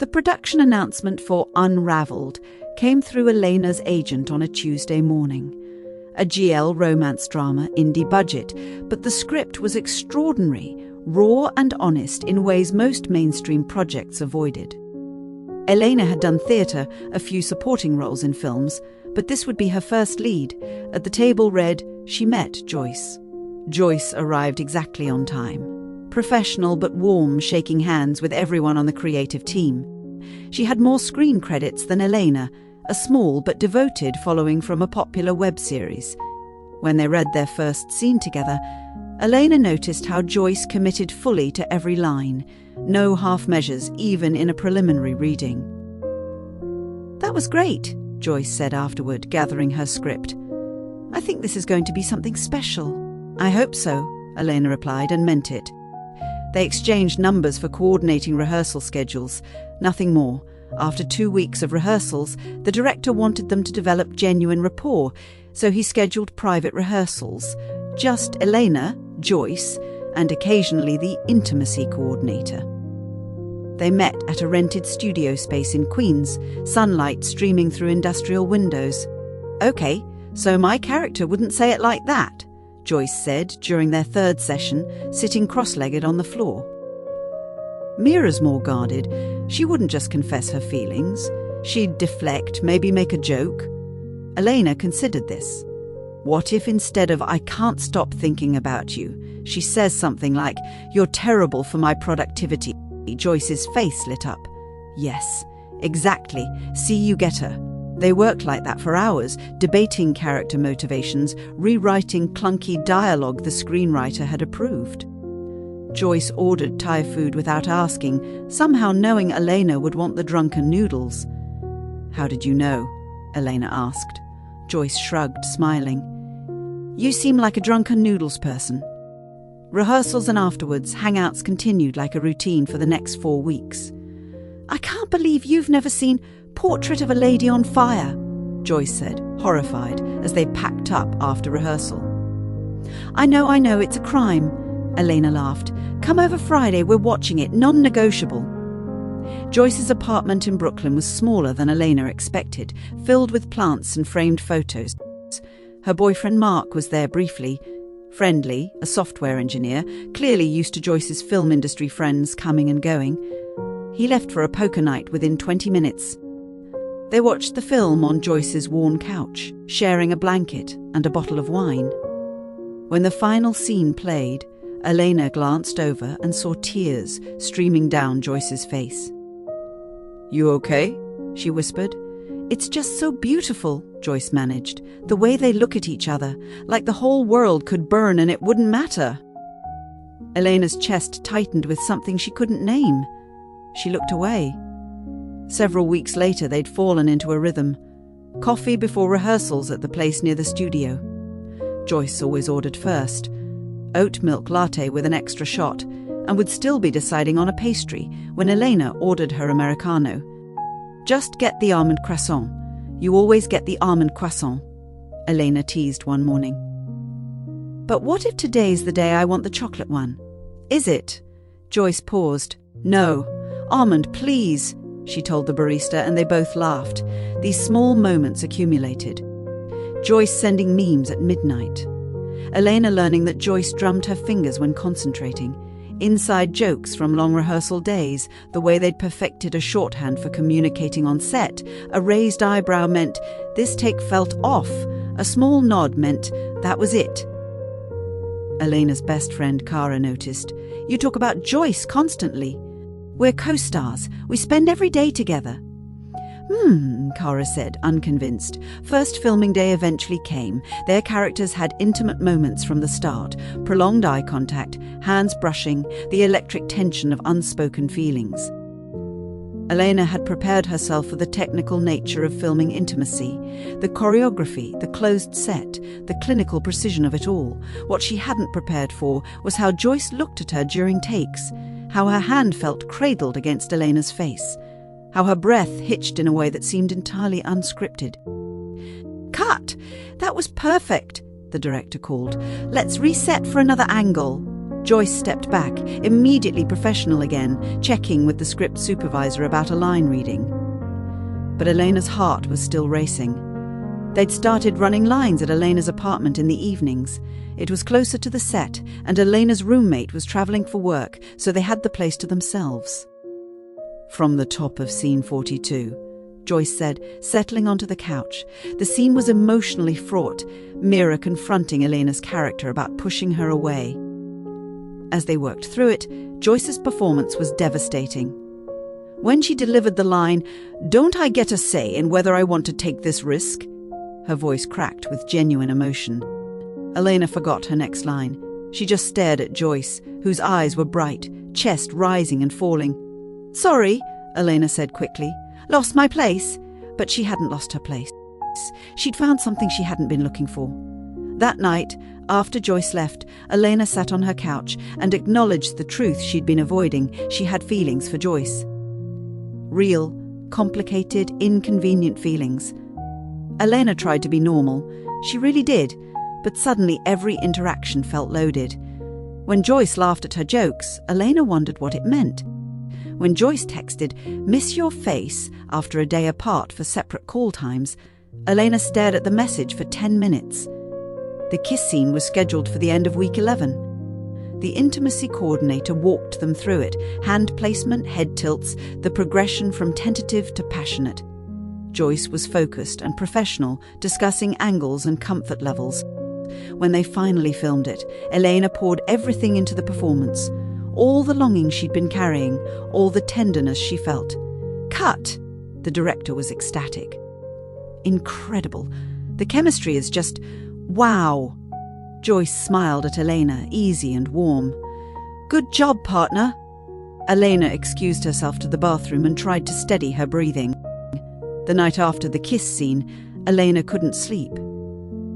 The production announcement for Unraveled came through Elena's agent on a Tuesday morning. A GL romance drama, indie budget, but the script was extraordinary, raw and honest in ways most mainstream projects avoided. Elena had done theatre, a few supporting roles in films, but this would be her first lead. At the table read, she met Joyce. Joyce arrived exactly on time. Professional but warm, shaking hands with everyone on the creative team. She had more screen credits than Elena, a small but devoted following from a popular web series. When they read their first scene together, Elena noticed how Joyce committed fully to every line, no half measures even in a preliminary reading. "That was great," Joyce said afterward, gathering her script. "I think this is going to be something special." "I hope so," Elena replied, and meant it. They exchanged numbers for coordinating rehearsal schedules, nothing more. After 2 weeks of rehearsals, the director wanted them to develop genuine rapport, so he scheduled private rehearsals. Just Elena, Joyce, and occasionally the intimacy coordinator. They met at a rented studio space in Queens, sunlight streaming through industrial windows. "Okay, so my character wouldn't say it like that," Joyce said during their third session, sitting cross-legged on the floor. Mira's more guarded. She wouldn't just confess her feelings. She'd deflect, maybe make a joke. Elena considered this. What if instead of "I can't stop thinking about you," she says something like, "You're terrible for my productivity"? Joyce's face lit up. Yes, exactly. See, you get her. They worked like that for hours, debating character motivations, rewriting clunky dialogue the screenwriter had approved. Joyce ordered Thai food without asking, somehow knowing Elena would want the drunken noodles. "How did you know?" Elena asked. Joyce shrugged, smiling. "You seem like a drunken noodles person." Rehearsals and afterwards, hangouts continued like a routine for the next 4 weeks. "I can't believe you've never seen Portrait of a Lady on Fire," Joyce said, horrified, as they packed up after rehearsal. I know, it's a crime," Elena laughed. "Come over Friday, we're watching it, non-negotiable." Joyce's apartment in Brooklyn was smaller than Elena expected, filled with plants and framed photos. Her boyfriend Mark was there briefly. Friendly, a software engineer, clearly used to Joyce's film industry friends coming and going. He left for a poker night within 20 minutes. They watched the film on Joyce's warm couch, sharing a blanket and a bottle of wine. When the final scene played, Elena glanced over and saw tears streaming down Joyce's face. "You okay?" she whispered. "It's just so beautiful," Joyce managed, "the way they look at each other, like the whole world could burn and it wouldn't matter." Elena's chest tightened with something she couldn't name. She looked away. Several weeks later, they'd fallen into a rhythm. Coffee before rehearsals at the place near the studio. Joyce always ordered first. Oat milk latte with an extra shot, and would still be deciding on a pastry when Elena ordered her Americano. "Just get the almond croissant. You always get the almond croissant," Elena teased one morning. "But what if today's the day I want the chocolate one?" "Is it?" Joyce paused. "No. Almond, please," she told the barista, and they both laughed. These small moments accumulated. Joyce sending memes at midnight. Elena learning that Joyce drummed her fingers when concentrating. Inside jokes from long rehearsal days, the way they'd perfected a shorthand for communicating on set. A raised eyebrow meant, "This take felt off." A small nod meant, "That was it." Elena's best friend Cara noticed, "You talk about Joyce constantly." "We're co-stars. We spend every day together." Cara said, unconvinced. First filming day eventually came. Their characters had intimate moments from the start. Prolonged eye contact, hands brushing, the electric tension of unspoken feelings. Elena had prepared herself for the technical nature of filming intimacy. The choreography, the closed set, the clinical precision of it all. What she hadn't prepared for was how Joyce looked at her during takes, how her hand felt cradled against Elena's face, how her breath hitched in a way that seemed entirely unscripted. "Cut! That was perfect," the director called. "Let's reset for another angle." Joyce stepped back, immediately professional again, checking with the script supervisor about a line reading. But Elena's heart was still racing. They'd started running lines at Elena's apartment in the evenings. It was closer to the set, and Elena's roommate was travelling for work, so they had the place to themselves. From the top of scene 42, Joyce said, settling onto the couch. The scene was emotionally fraught, Mira confronting Elena's character about pushing her away. As they worked through it, Joyce's performance was devastating. When she delivered the line, "Don't I get a say in whether I want to take this risk?" her voice cracked with genuine emotion. Elena forgot her next line. She just stared at Joyce, whose eyes were bright, chest rising and falling. "Sorry," Elena said quickly. "Lost my place." But she hadn't lost her place. She'd found something she hadn't been looking for. That night, after Joyce left, Elena sat on her couch and acknowledged the truth she'd been avoiding. She had feelings for Joyce. Real, complicated, inconvenient feelings. Elena tried to be normal. She really did, but suddenly every interaction felt loaded. When Joyce laughed at her jokes, Elena wondered what it meant. When Joyce texted, "Miss your face," after a day apart for separate call times, Elena stared at the message for 10 minutes. The kiss scene was scheduled for the end of week 11. The intimacy coordinator walked them through it, hand placement, head tilts, the progression from tentative to passionate. Joyce was focused and professional, discussing angles and comfort levels. When they finally filmed it, Elena poured everything into the performance. All the longing she'd been carrying, all the tenderness she felt. "Cut!" The director was ecstatic. "Incredible. The chemistry is just... wow." Joyce smiled at Elena, easy and warm. "Good job, partner." Elena excused herself to the bathroom and tried to steady her breathing. The night after the kiss scene, Elena couldn't sleep.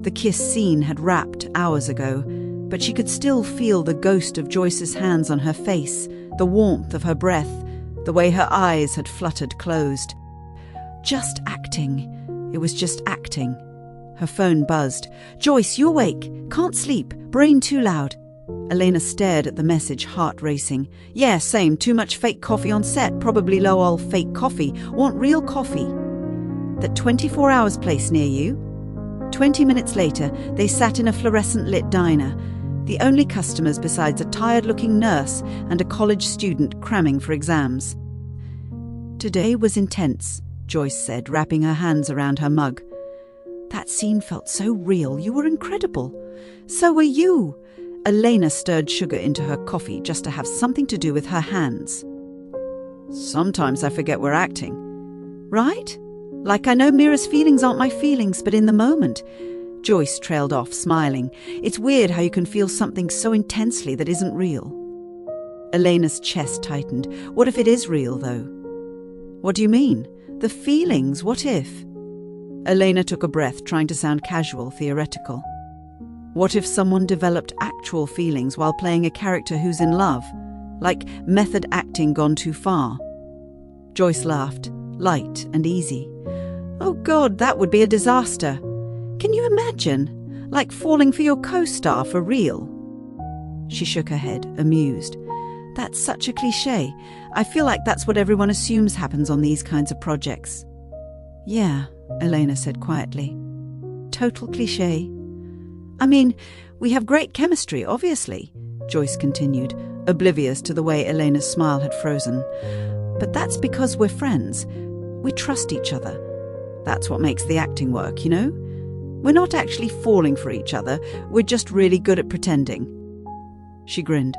The kiss scene had wrapped hours ago, but she could still feel the ghost of Joyce's hands on her face, the warmth of her breath, the way her eyes had fluttered closed. Just acting. It was just acting. Her phone buzzed. "Joyce, you awake? Can't sleep. Brain too loud." Elena stared at the message, heart racing. "Yeah, same. Too much fake coffee on set. Probably low-all fake coffee. Want real coffee." "That 24 hours place near you?" 20 minutes later, they sat in a fluorescent-lit diner, the only customers besides a tired-looking nurse and a college student cramming for exams. "Today was intense," Joyce said, wrapping her hands around her mug. "That scene felt so real. You were incredible." "So were you." Elena stirred sugar into her coffee just to have something to do with her hands. "Sometimes I forget we're acting." "Right? Like I know Mira's feelings aren't my feelings, but in the moment." Joyce trailed off, smiling. "It's weird how you can feel something so intensely that isn't real." Elena's chest tightened. "What if it is real, though?" "What do you mean? The feelings, what if?" Elena took a breath, trying to sound casual, theoretical. What if someone developed actual feelings while playing a character who's in love? Like method acting gone too far? Joyce laughed, light and easy. "Oh God, that would be a disaster. Can you imagine? Like falling for your co-star for real?" She shook her head, amused. "That's such a cliché. I feel like that's what everyone assumes happens on these kinds of projects." "Yeah," Elena said quietly. "Total cliché. I mean, we have great chemistry, obviously," Joyce continued, oblivious to the way Elena's smile had frozen. "But that's because we're friends. We trust each other. That's what makes the acting work, you know? We're not actually falling for each other. We're just really good at pretending." She grinned.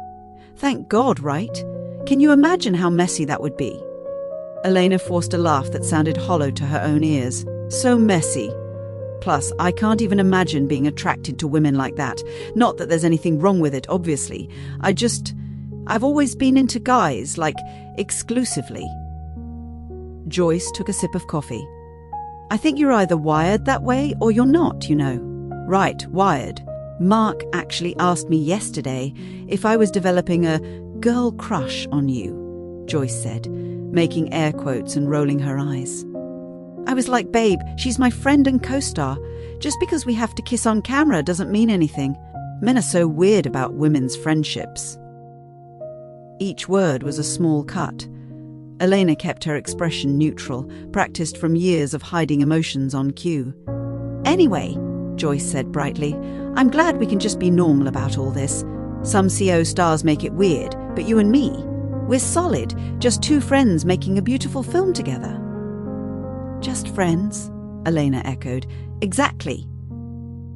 "Thank God, right? Can you imagine how messy that would be?" Elena forced a laugh that sounded hollow to her own ears. "So messy. Plus, I can't even imagine being attracted to women like that. Not that there's anything wrong with it, obviously. I've always been into guys, like, exclusively." Joyce took a sip of coffee. "I think you're either wired that way or you're not, you know." "Right, wired. Mark actually asked me yesterday if I was developing a girl crush on you," Joyce said, making air quotes and rolling her eyes. "I was like, babe, she's my friend and co-star. Just because we have to kiss on camera doesn't mean anything." Men are so weird about women's friendships." Each word was a small cut. Elena kept her expression neutral, practiced from years of hiding emotions on cue. "Anyway," Joyce said brightly, "I'm glad we can just be normal about all this. Some CO stars make it weird, but you and me, we're solid, just two friends making a beautiful film together." "Just friends," Elena echoed. "Exactly."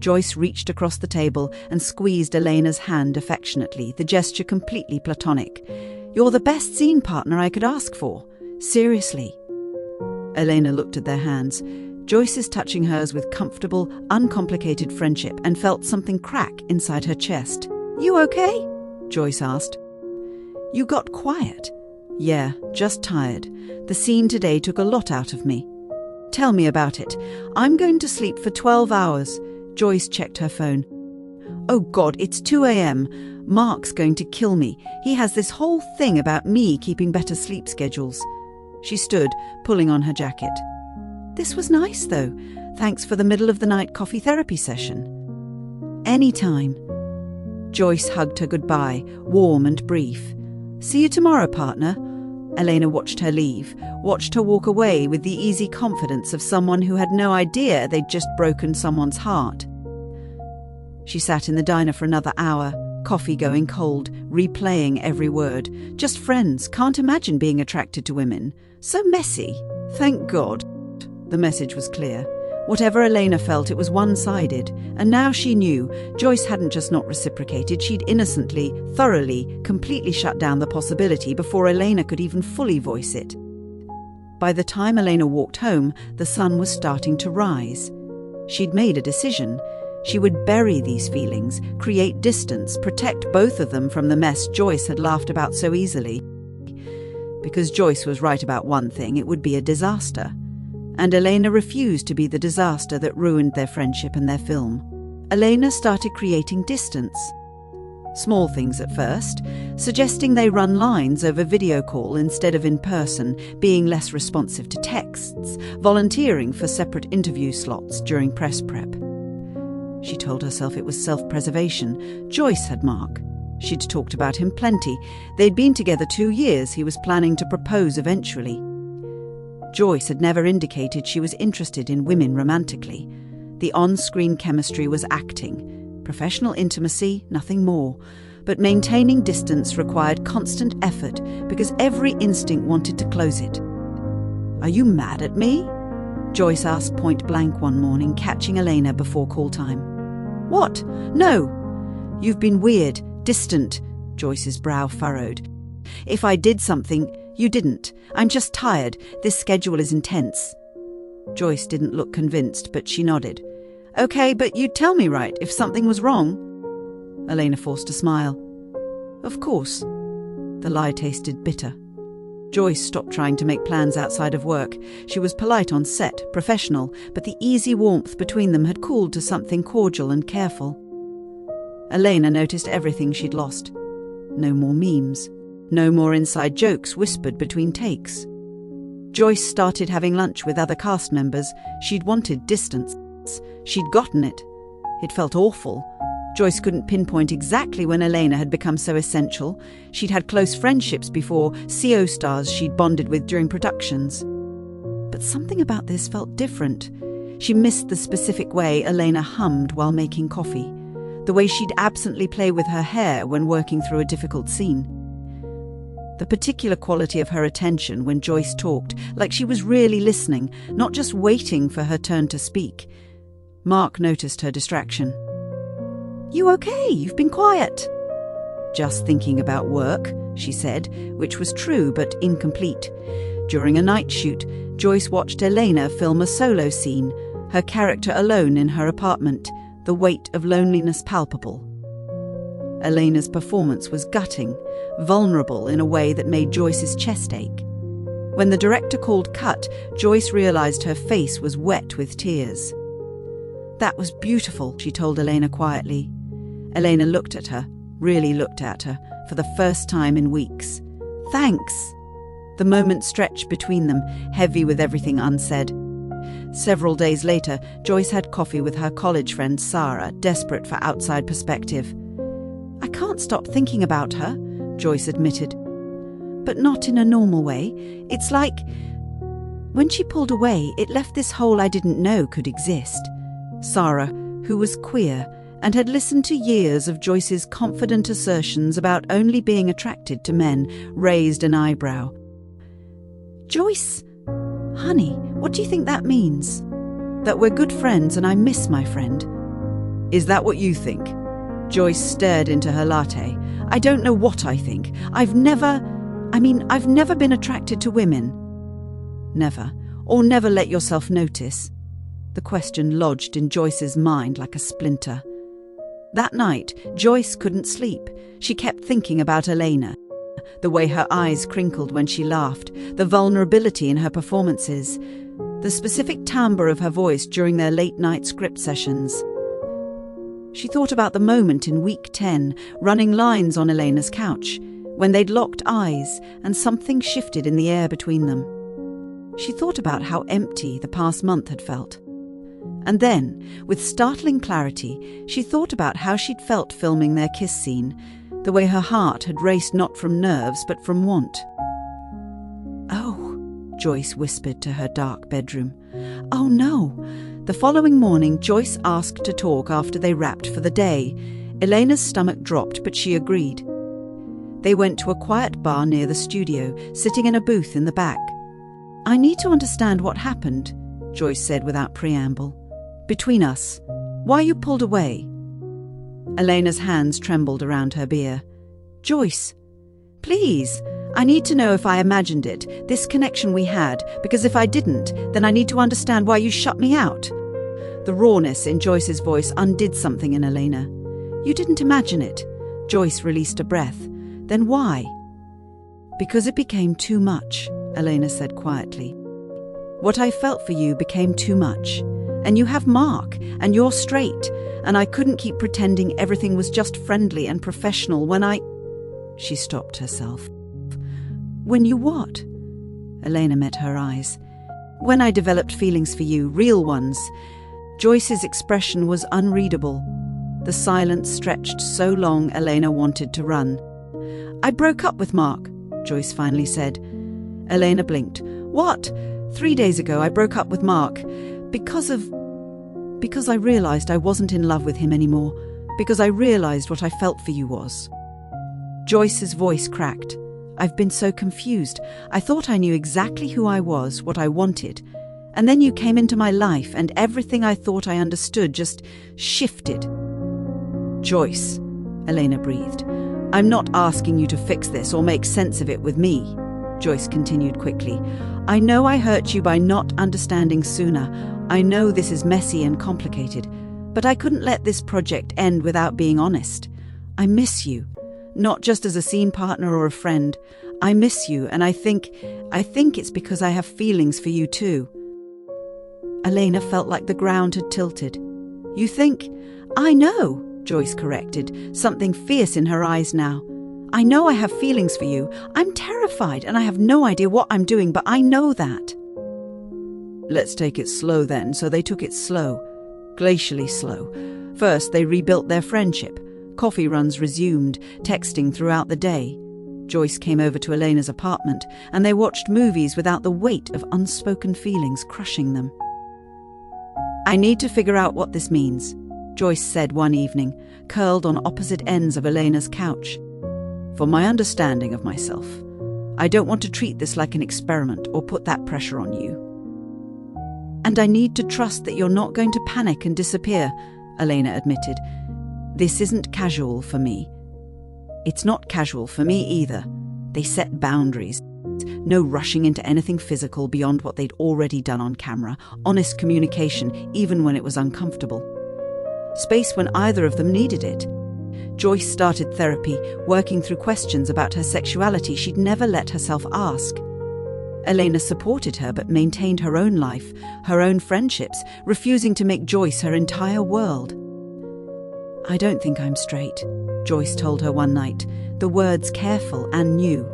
Joyce reached across the table and squeezed Elena's hand affectionately, the gesture completely platonic. "You're the best scene partner I could ask for. Seriously." Elena looked at their hands. Joyce's touching hers with comfortable, uncomplicated friendship, and felt something crack inside her chest. "You okay?" Joyce asked. "You got quiet." "Yeah, just tired. The scene today took a lot out of me." "Tell me about it. I'm going to sleep for 12 hours. Joyce checked her phone. "Oh God, it's 2 a.m. Mark's going to kill me. He has this whole thing about me keeping better sleep schedules." She stood, pulling on her jacket. "This was nice, though. Thanks for the middle-of-the-night coffee therapy session." "Anytime." Joyce hugged her goodbye, warm and brief. "See you tomorrow, partner." Elena watched her leave, watched her walk away with the easy confidence of someone who had no idea they'd just broken someone's heart. She sat in the diner for another hour, coffee going cold, replaying every word. Just friends, can't imagine being attracted to women. So messy. Thank God. The message was clear. Whatever Elena felt, it was one-sided, and now she knew Joyce hadn't just not reciprocated, she'd innocently, thoroughly, completely shut down the possibility before Elena could even fully voice it. By the time Elena walked home, the sun was starting to rise. She'd made a decision. She would bury these feelings, create distance, protect both of them from the mess Joyce had laughed about so easily. Because Joyce was right about one thing, it would be a disaster. And Elena refused to be the disaster that ruined their friendship and their film. Elena started creating distance. Small things at first, suggesting they run lines over video call instead of in person, being less responsive to texts, volunteering for separate interview slots during press prep. She told herself it was self-preservation. Joyce had Mark. She'd talked about him plenty. They'd been together 2 years. He was planning to propose eventually. Joyce had never indicated she was interested in women romantically. The on-screen chemistry was acting. Professional intimacy, nothing more. But maintaining distance required constant effort because every instinct wanted to close it. "Are you mad at me?" Joyce asked point blank one morning, catching Elena before call time. "What? No." "You've been weird, distant," Joyce's brow furrowed. "If I did something, you didn't. I'm just tired. This schedule is intense." Joyce didn't look convinced, but she nodded. "Okay, but you'd tell me, right, if something was wrong?" Elena forced a smile. "Of course." The lie tasted bitter. Joyce stopped trying to make plans outside of work. She was polite on set, professional, but the easy warmth between them had cooled to something cordial and careful. Elena noticed everything she'd lost. No more memes. No more inside jokes whispered between takes. Joyce started having lunch with other cast members. She'd wanted distance. She'd gotten it. It felt awful. Joyce couldn't pinpoint exactly when Elena had become so essential. She'd had close friendships before, CO stars she'd bonded with during productions. But something about this felt different. She missed the specific way Elena hummed while making coffee, the way she'd absently play with her hair when working through a difficult scene. The particular quality of her attention when Joyce talked, like she was really listening, not just waiting for her turn to speak. Mark noticed her distraction. "You okay? You've been quiet." "Just thinking about work," she said, which was true but incomplete. During a night shoot, Joyce watched Elena film a solo scene, her character alone in her apartment, the weight of loneliness palpable. Elena's performance was gutting, vulnerable in a way that made Joyce's chest ache. When the director called cut, Joyce realized her face was wet with tears. "That was beautiful," she told Elena quietly. Elena looked at her, really looked at her, for the first time in weeks. "Thanks." The moment stretched between them, heavy with everything unsaid. Several days later, Joyce had coffee with her college friend Sarah, desperate for outside perspective. "I can't stop thinking about her," Joyce admitted. "But not in a normal way. It's like when she pulled away, it left this hole I didn't know could exist." Sarah, who was queer and had listened to years of Joyce's confident assertions about only being attracted to men, raised an eyebrow. "Joyce, honey, what do you think that means?" "That we're good friends and I miss my friend." "Is that what you think?" Joyce stared into her latte. "I don't know what I think. I've never been attracted to women." "Never? Or never let yourself notice?" The question lodged in Joyce's mind like a splinter. That night, Joyce couldn't sleep. She kept thinking about Elena. The way her eyes crinkled when she laughed, the vulnerability in her performances, the specific timbre of her voice during their late-night script sessions. She thought about the moment in week 10, running lines on Elena's couch, when they'd locked eyes and something shifted in the air between them. She thought about how empty the past month had felt. And then, with startling clarity, she thought about how she'd felt filming their kiss scene, the way her heart had raced not from nerves but from want. "Oh," Joyce whispered to her dark bedroom. "Oh no." The following morning, Joyce asked to talk after they wrapped for the day. Elena's stomach dropped, but she agreed. They went to a quiet bar near the studio, sitting in a booth in the back. "I need to understand what happened," Joyce said without preamble. "Between us. Why you pulled away." Elena's hands trembled around her beer. "Joyce, please, I need to know if I imagined it, this connection we had, because if I didn't, then I need to understand why you shut me out." The rawness in Joyce's voice undid something in Elena. "You didn't imagine it." Joyce released a breath. "Then why?" "Because it became too much," Elena said quietly. "What I felt for you became too much. And you have Mark, and you're straight, and I couldn't keep pretending everything was just friendly and professional when I—" She stopped herself. "When you what?" Elena met her eyes. "When I developed feelings for you, real ones." Joyce's expression was unreadable. The silence stretched so long Elena wanted to run. "I broke up with Mark," Joyce finally said. Elena blinked. "What?" "3 days ago I broke up with Mark. Because I realised I wasn't in love with him anymore. Because I realised what I felt for you was." Joyce's voice cracked. "I've been so confused. I thought I knew exactly who I was, what I wanted. And then you came into my life and everything I thought I understood just shifted." "Joyce," Elena breathed, "I'm not asking you to fix this or make sense of it with me." Joyce continued quickly. "I know I hurt you by not understanding sooner. I know this is messy and complicated, but I couldn't let this project end without being honest. I miss you, not just as a scene partner or a friend. I miss you, and I think it's because I have feelings for you too." Elena felt like the ground had tilted. "You think?" "I know," Joyce corrected, something fierce in her eyes now. "I know I have feelings for you. I'm terrified, and I have no idea what I'm doing, but I know that." "Let's take it slow then." So they took it slow, glacially slow. First, they rebuilt their friendship. Coffee runs resumed, texting throughout the day. Joyce came over to Elena's apartment, and they watched movies without the weight of unspoken feelings crushing them. "I need to figure out what this means," Joyce said one evening, curled on opposite ends of Elena's couch. "For my understanding of myself. I don't want to treat this like an experiment or put that pressure on you. And I need to trust that you're not going to panic and disappear," Elena admitted. "This isn't casual for me." "It's not casual for me either." They set boundaries. No rushing into anything physical beyond what they'd already done on camera. Honest communication, even when it was uncomfortable. Space when either of them needed it. Joyce started therapy, working through questions about her sexuality she'd never let herself ask. Elena supported her but maintained her own life, her own friendships, refusing to make Joyce her entire world. "I don't think I'm straight," Joyce told her one night, the words careful and new.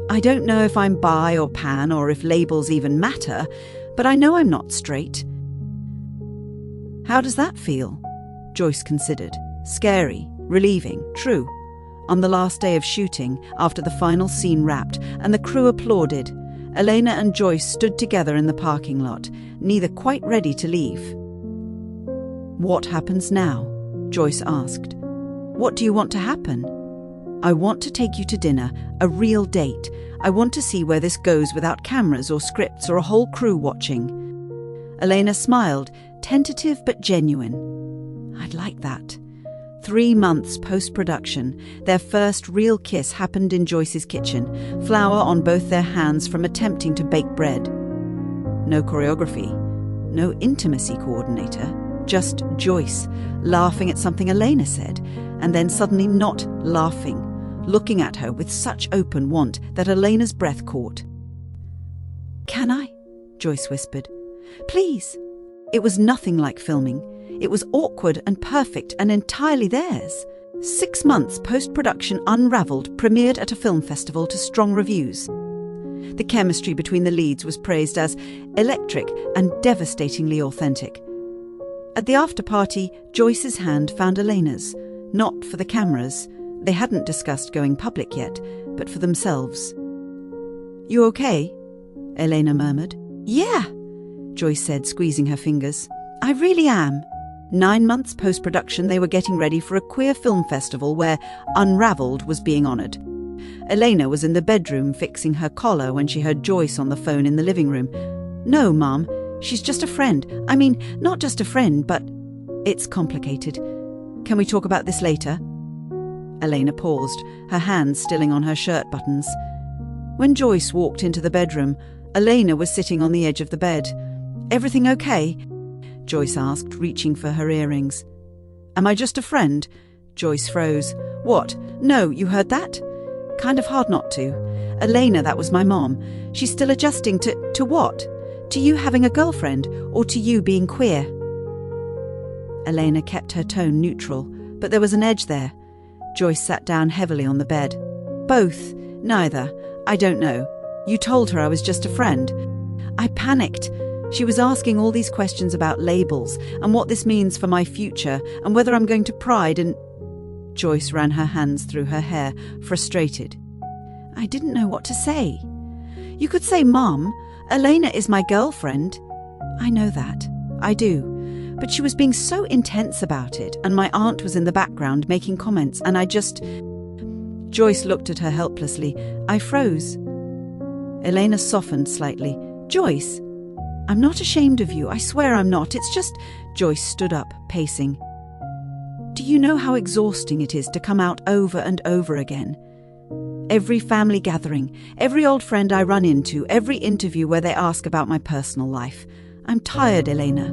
"I don't know if I'm bi or pan or if labels even matter, but I know I'm not straight. How does that feel? Joyce considered. Scary, relieving, true. On the last day of shooting, after the final scene wrapped and the crew applauded, Elena and Joyce stood together in the parking lot, neither quite ready to leave. What happens now? Joyce asked. What do you want to happen? I want to take you to dinner, a real date. I want to see where this goes without cameras or scripts or a whole crew watching. Elena smiled, tentative but genuine. I'd like that. 3 months post-production, their first real kiss happened in Joyce's kitchen, flour on both their hands from attempting to bake bread. No choreography, no intimacy coordinator, just Joyce, laughing at something Elena said, and then suddenly not laughing, looking at her with such open want that Elena's breath caught. Can I? Joyce whispered. Please. It was nothing like filming. It was awkward and perfect and entirely theirs. 6 months post-production Unravelled premiered at a film festival to strong reviews. The chemistry between the leads was praised as electric and devastatingly authentic. At the after-party, Joyce's hand found Elena's, not for the cameras. They hadn't discussed going public yet, but for themselves. You okay? Elena murmured. Yeah, Joyce said, squeezing her fingers. I really am. 9 months post-production, they were getting ready for a queer film festival where Unravelled was being honoured. Elena was in the bedroom fixing her collar when she heard Joyce on the phone in the living room. No, Mum, she's just a friend. I mean, not just a friend, but it's complicated. Can we talk about this later? Elena paused, her hands stilling on her shirt buttons. When Joyce walked into the bedroom, Elena was sitting on the edge of the bed. Everything okay? Joyce asked, reaching for her earrings. Am I just a friend? Joyce froze. What? No, you heard that? Kind of hard not to. Elena, that was my mom. She's still adjusting to what? To you having a girlfriend, or to you being queer? Elena kept her tone neutral, but there was an edge there. Joyce sat down heavily on the bed. Both. Neither. I don't know. You told her I was just a friend. I panicked. She was asking all these questions about labels and what this means for my future and whether I'm going to Pride and... Joyce ran her hands through her hair, frustrated. I didn't know what to say. You could say, Mum, Elena is my girlfriend. I know that. I do. But she was being so intense about it, and my aunt was in the background making comments, and I just... Joyce looked at her helplessly. I froze. Elena softened slightly. Joyce, I'm not ashamed of you. I swear I'm not. It's just... Joyce stood up, pacing. Do you know how exhausting it is to come out over and over again? Every family gathering, every old friend I run into, every interview where they ask about my personal life. I'm tired, Elena.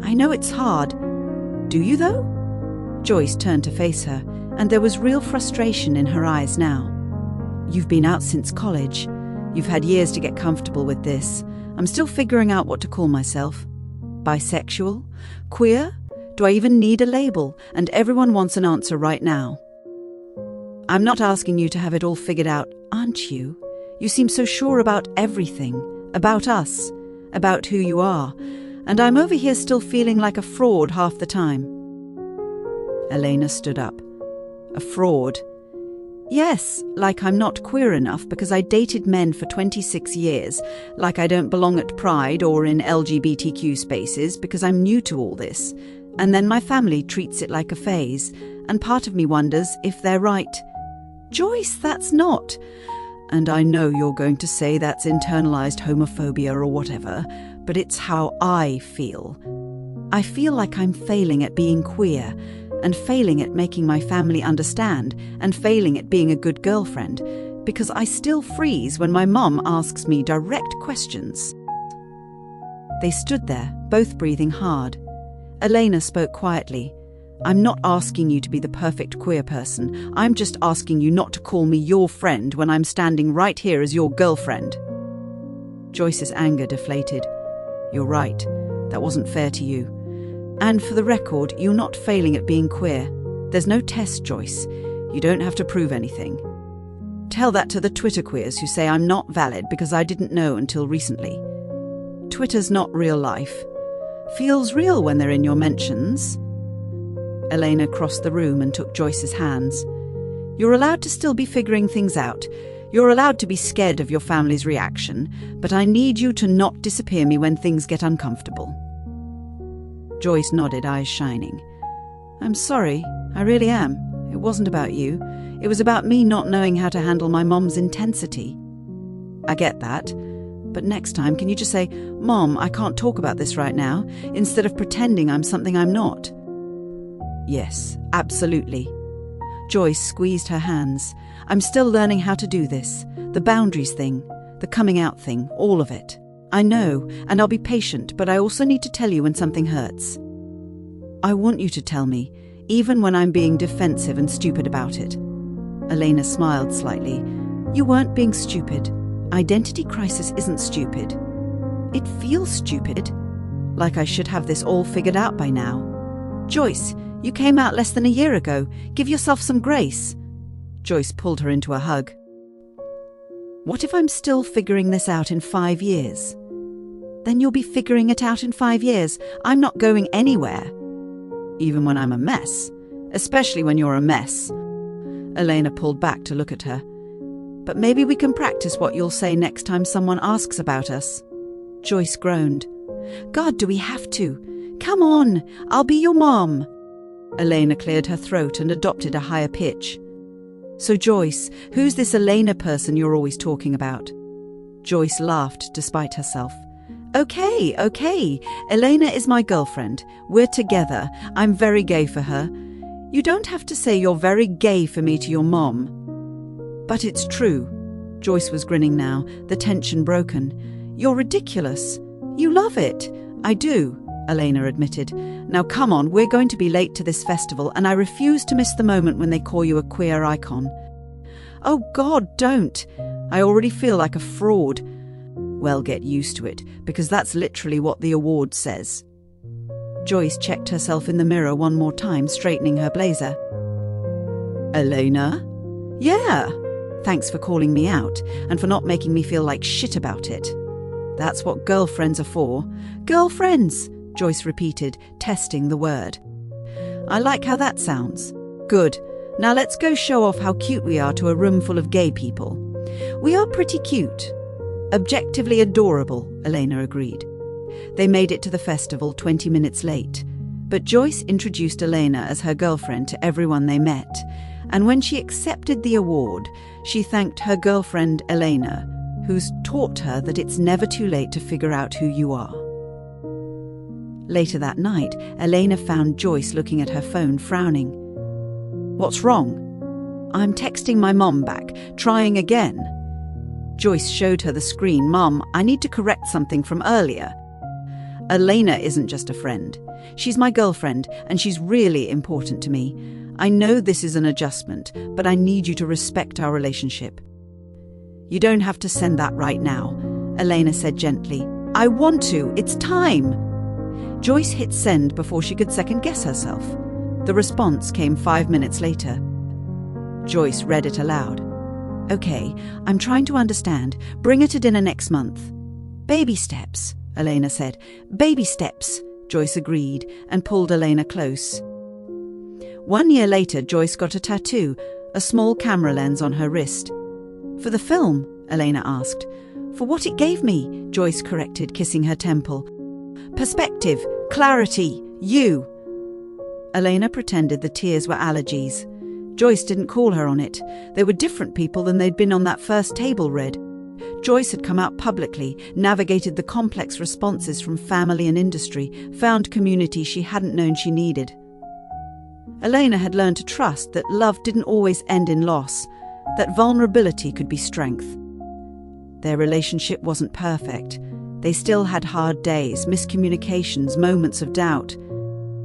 I know it's hard. Do you, though? Joyce turned to face her, and there was real frustration in her eyes now. You've been out since college. You've had years to get comfortable with this. I'm still figuring out what to call myself. Bisexual? Queer? Do I even need a label? And everyone wants an answer right now. I'm not asking you to have it all figured out, aren't you? You seem so sure about everything. About us. About who you are. And I'm over here still feeling like a fraud half the time. Elena stood up. A fraud? Yes, like I'm not queer enough because I dated men for 26 years, like I don't belong at Pride or in LGBTQ spaces because I'm new to all this. And then my family treats it like a phase, and part of me wonders if they're right. Joyce, that's not. And I know you're going to say that's internalized homophobia or whatever, but it's how I feel. I feel like I'm failing at being queer, and failing at making my family understand, and failing at being a good girlfriend, because I still freeze when my mum asks me direct questions. They stood there, both breathing hard. Elena spoke quietly. I'm not asking you to be the perfect queer person. I'm just asking you not to call me your friend when I'm standing right here as your girlfriend. Joyce's anger deflated. You're right. That wasn't fair to you. And for the record, you're not failing at being queer. There's no test, Joyce. You don't have to prove anything. Tell that to the Twitter queers who say I'm not valid because I didn't know until recently. Twitter's not real life. Feels real when they're in your mentions. Elena crossed the room and took Joyce's hands. You're allowed to still be figuring things out. You're allowed to be scared of your family's reaction, but I need you to not disappear me when things get uncomfortable. Joyce nodded, eyes shining. I'm sorry, I really am. It wasn't about you. It was about me not knowing how to handle my mom's intensity. I get that. But next time, can you just say, Mom, I can't talk about this right now, instead of pretending I'm something I'm not? Yes, absolutely. Joyce squeezed her hands. I'm still learning how to do this. The boundaries thing, the coming out thing, all of it. I know, and I'll be patient, but I also need to tell you when something hurts. I want you to tell me, even when I'm being defensive and stupid about it. Elena smiled slightly. You weren't being stupid. Identity crisis isn't stupid. It feels stupid. Like I should have this all figured out by now. Joyce, you came out less than a year ago. Give yourself some grace. Joyce pulled her into a hug. What if I'm still figuring this out in 5 years? Then you'll be figuring it out in 5 years. I'm not going anywhere. Even when I'm a mess. Especially when you're a mess. Elena pulled back to look at her. But maybe we can practice what you'll say next time someone asks about us. Joyce groaned. God, do we have to? Come on, I'll be your mom. Elena cleared her throat and adopted a higher pitch. So Joyce, who's this Elena person you're always talking about? Joyce laughed despite herself. Okay. Elena is my girlfriend. We're together. I'm very gay for her. You don't have to say you're very gay for me to your mom. But it's true. Joyce was grinning now, the tension broken. You're ridiculous. You love it. I do, Elena admitted. Now come on, we're going to be late to this festival, and I refuse to miss the moment when they call you a queer icon. Oh God, don't. I already feel like a fraud. Well, get used to it, because that's literally what the award says. Joyce checked herself in the mirror one more time, straightening her blazer. Elena? Yeah. Thanks for calling me out, and for not making me feel like shit about it. That's what girlfriends are for. Girlfriends, Joyce repeated, testing the word. I like how that sounds. Good. Now let's go show off how cute we are to a room full of gay people. We are pretty cute. Objectively adorable, Elena agreed. They made it to the festival 20 minutes late, but Joyce introduced Elena as her girlfriend to everyone they met, and when she accepted the award, she thanked her girlfriend Elena, who's taught her that it's never too late to figure out who you are. Later that night, Elena found Joyce looking at her phone, frowning. What's wrong? I'm texting my mom back, trying again. Joyce showed her the screen. Mom, I need to correct something from earlier. Elena isn't just a friend. She's my girlfriend, and she's really important to me. I know this is an adjustment, but I need you to respect our relationship. You don't have to send that right now, Elena said gently. I want to. It's time. Joyce hit send before she could second-guess herself. The response came 5 minutes later. Joyce read it aloud. Okay, I'm trying to understand. Bring her to dinner next month. Baby steps, Elena said. Baby steps, Joyce agreed and pulled Elena close. 1 year later, Joyce got a tattoo, a small camera lens on her wrist. For the film, Elena asked. For what it gave me, Joyce corrected, kissing her temple. Perspective, clarity, you. Elena pretended the tears were allergies. Joyce didn't call her on it. They were different people than they'd been on that first table read. Joyce had come out publicly, navigated the complex responses from family and industry, found community she hadn't known she needed. Elena had learned to trust that love didn't always end in loss, that vulnerability could be strength. Their relationship wasn't perfect. They still had hard days, miscommunications, moments of doubt.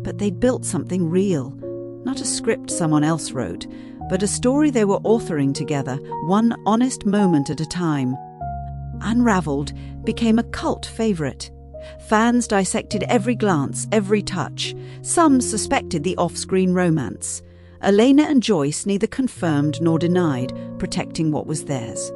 But they'd built something real, not a script someone else wrote, but a story they were authoring together, one honest moment at a time. Unraveled became a cult favourite. Fans dissected every glance, every touch. Some suspected the off-screen romance. Elena and Joyce neither confirmed nor denied, protecting what was theirs.